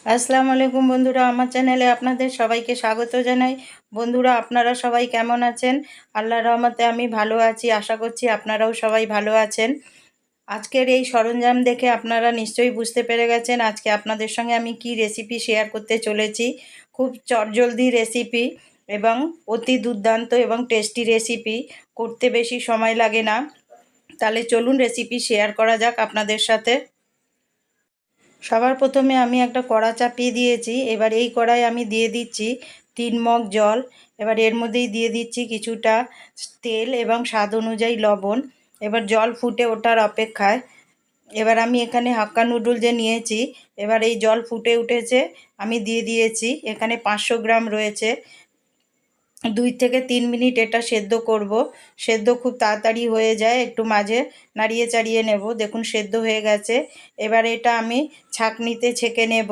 আসসালামু আলাইকুম বন্ধুরা, আমার চ্যানেলে আপনাদের সবাইকে স্বাগত জানাই। বন্ধুরা, আপনারা সবাই কেমন আছেন? আল্লাহর রহমতে আমি ভালো আছি। আশা করছি আপনারাও সবাই ভালো আছেন। আজকের এই সরঞ্জাম দেখে আপনারা নিশ্চয়ই বুঝতে পেরে গেছেন আজকে আপনাদের সঙ্গে আমি কি রেসিপি শেয়ার করতে চলেছি। খুব চটজলদি রেসিপি এবং অতি দুর্দান্ত এবং টেস্টি রেসিপি। করতে বেশি সময় লাগে না। তাহলে চলুন রেসিপি শেয়ার করা যাক আপনাদের সাথে। সবার প্রথমে আমি একটা কড়া চাপিয়ে দিয়েছি। এবার এই কড়াই আমি দিয়ে দিচ্ছি 3 মগ জল। এবার এর মধ্যেই দিয়ে দিচ্ছি কিছুটা তেল এবং স্বাদ অনুযায়ী লবণ। এবার জল ফুটে ওঠার অপেক্ষায় এবার আমি এখানে হাক্কা নুডল যে নিয়েছি, এবার এই জল ফুটে উঠেছে, আমি দিয়ে দিয়েছি। এখানে 500 গ্রাম রয়েছে। 2 থেকে 3 মিনিট এটা সেদ্ধ করব। সেদ্ধ খুব তাড়াতাড়ি হয়ে যায়, একটু মাঝে নাড়িয়ে চাড়িয়ে নেব। দেখুন সেদ্ধ হয়ে গেছে। এবার এটা আমি ছাঁকনিতে ছেঁকে নেব,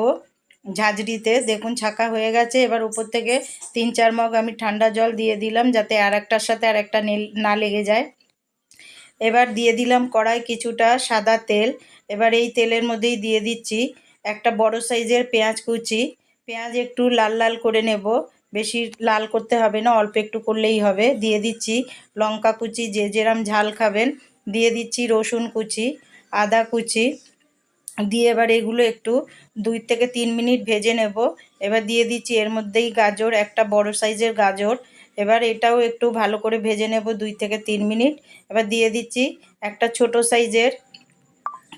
ঝাঁঝরিতে। দেখুন ছাঁকা হয়ে গেছে। এবার উপর থেকে 3-4 মগ আমি ঠান্ডা জল দিয়ে দিলাম, যাতে আর একটার সাথে আর একটা না লেগে যায়। এবার দিয়ে দিলাম কড়াই কিছুটা সাদা তেল। এবার এই তেলের মধ্যেই দিয়ে দিচ্ছি একটা বড় সাইজের পেঁয়াজ কুচি। পেঁয়াজ একটু লাল লাল করে নেব, বেশি লাল করতে হবে না, অল্প একটু করলেই হবে। দিয়ে দিচ্ছি লঙ্কা কুচি, যে যেরম ঝাল খাবেন। দিয়ে দিচ্ছি রসুন কুচি, আদা কুচি। দিয়ে এবার এগুলো একটু 2 থেকে 3 মিনিট ভেজে নেব। এবার দিয়ে দিচ্ছি এর মধ্যেই গাজর, একটা বড় সাইজের গাজর। এবার এটাও একটু ভালো করে ভেজে নেব 2 থেকে 3 মিনিট। এবার দিয়ে দিচ্ছি একটা ছোট সাইজের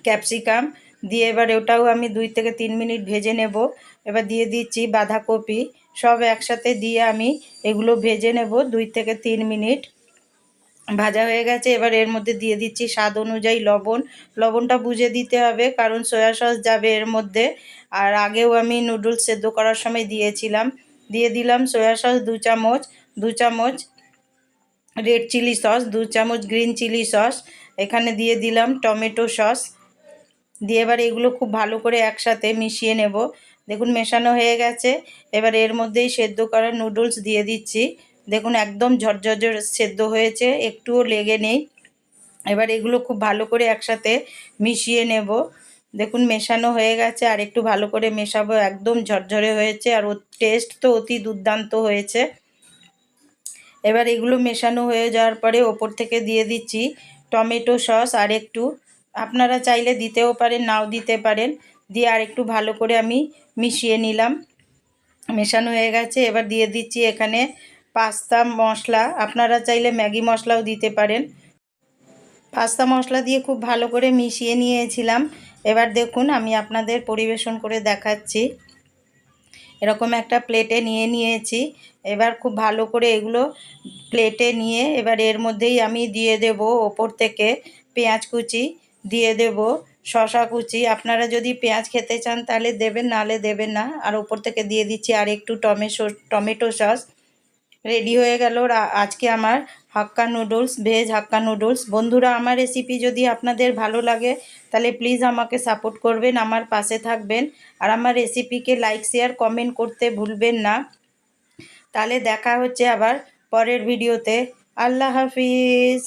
ক্যাপসিকাম। দিয়ে এবার ওটাও আমি 2 থেকে 3 মিনিট ভেজে নেব। এবার দিয়ে দিচ্ছি বাঁধাকপি। সব একসাথে দিয়ে আমি এগুলো ভেজে নেব 2 থেকে 3 মিনিট। ভাজা হয়ে গেছে। এবার এর মধ্যে দিয়ে দিচ্ছি স্বাদ অনুযায়ী লবণ। লবণটা বুঝে দিতে হবে, কারণ সয়া সস যাবে এর মধ্যে। আর আগেও আমি নুডলস সেদ্ধ করার সময় দিয়েছিলাম। দিয়ে দিলাম সয়া সস 2 চামচ, 2 চামচ রেড চিলি সস, 2 চামচ গ্রিন চিলি সস। এখানে দিয়ে দিলাম টমেটো সস। দিয়ে এবার এগুলো খুব ভালো করে একসাথে মিশিয়ে নেব। দেখুন মেশানো হয়ে গেছে। এবার এর মধ্যেই সেদ্ধ করা নুডলস দিয়ে দিচ্ছি। দেখুন একদম ঝরঝর সেদ্ধ হয়েছে, একটুও লেগে নেই। এবার এগুলো খুব ভালো করে একসাথে মিশিয়ে নেব। দেখুন মেশানো হয়ে গেছে, আর একটু ভালো করে মেশাবো। একদম ঝরঝরে হয়েছে, আর ওর টেস্ট তো অতি দুর্দান্ত হয়েছে। এবার এগুলো মেশানো হয়ে যাওয়ার পরে ওপর থেকে দিয়ে দিচ্ছি টমেটো সস আর একটু। আপনারা চাইলে দিতেও পারেন, নাও দিতে পারেন। দিয়ে আর একটু ভালো করে আমি মিশিয়ে নিলাম। মেশানো হয়ে গেছে। এবার দিয়ে দিচ্ছি এখানে পাস্তা মশলা। আপনারা চাইলে ম্যাগি মশলাও দিতে পারেন। পাস্তা মশলা দিয়ে খুব ভালো করে মিশিয়ে নিয়েছিলাম। এবার দেখুন আমি আপনাদের পরিবেশন করে দেখাচ্ছি। এরকম একটা প্লেটে নিয়ে নিয়েছি। এবার খুব ভালো করে এগুলো প্লেটে নিয়ে এবার এর মধ্যেই আমি দিয়ে দেব ওপর থেকে পেঁয়াজ কুচি, দিয়ে দেব শসা কুচি। আপনারা যদি পেঁয়াজ খেতে চান তাহলে দেবেন, নাহলে দেবেন না। আর ওপর থেকে দিয়ে দিচ্ছি আর একটু টমেটো সস। রেডি হয়ে গেল আজকে আমার হাক্কা নুডলস, ভেজ হাক্কা নুডলস। বন্ধুরা, আমার রেসিপি যদি আপনাদের ভালো লাগে তাহলে প্লিজ আমাকে সাপোর্ট করবেন, আমার পাশে থাকবেন। আর আমার রেসিপিকে লাইক শেয়ার কমেন্ট করতে ভুলবেন না। তাহলে দেখা হচ্ছে আবার পরের ভিডিওতে। আল্লাহ হাফিজ।